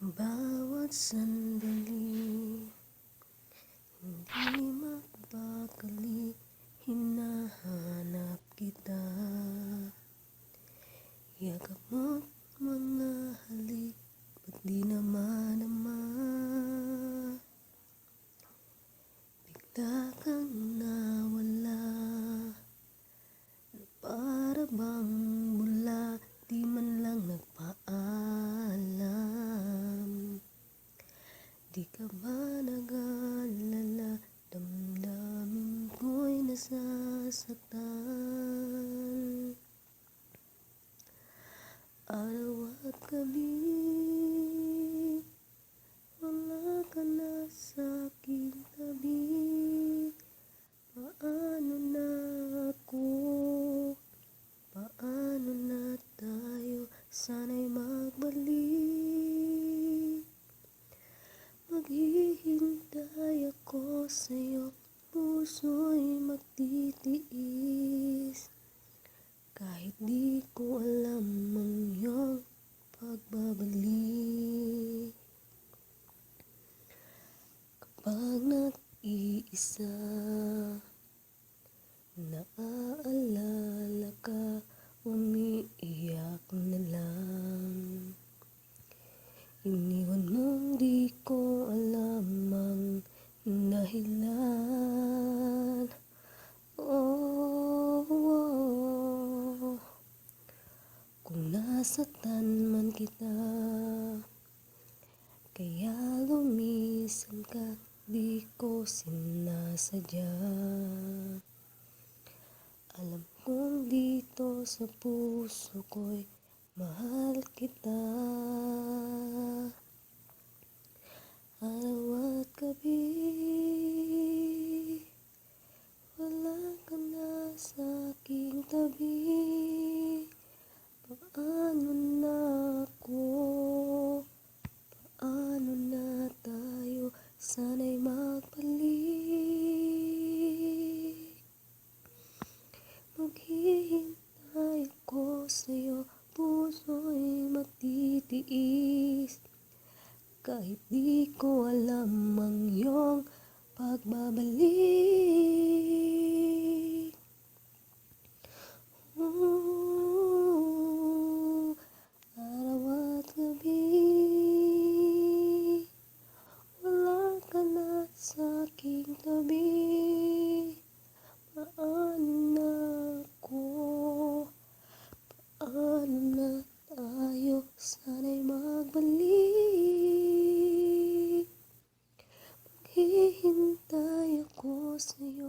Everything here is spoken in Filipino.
Bawat sandali, hindi mapakali, hinahanap kita. Yakap mo't mga halik, ba't di naman naman? Bigla kang nawala, para bang bula, di man lang nagpaalam. Di ka ba nag-alala, damdamin ko'y nasasaktan. Araw at gabi, wala ka na sa'king tabi. Paano na ako? Paano na tayo? Sana'y magbalik. Maghihintay ako sa'yo, puso'y magtitiis. Kahit di ko alam ang iyong pagbabalik. Kapag nag-iisa, naaalala ka, umiiyak na lang. Iniwan mong di ko alam ang dahilan. Oh, kung nasaktan man kita, kaya lumisan ka, di ko sinasadya. Alam kong dito sa puso ko'y mahal kita. Araw at gabi, wala ka na sa'king tabi. Paano na ako? Paano na tayo? Sana'y magbalik. Maghihintay ako sa'yo, puso'y magtitiis. Kahit di ko alam ang iyong pagbabalik. Araw at gabi, wala ka na sa'king tabi. Paano na ako? Paano na tayo? Sana'y magbalik. Maghihintay ako sa'yo.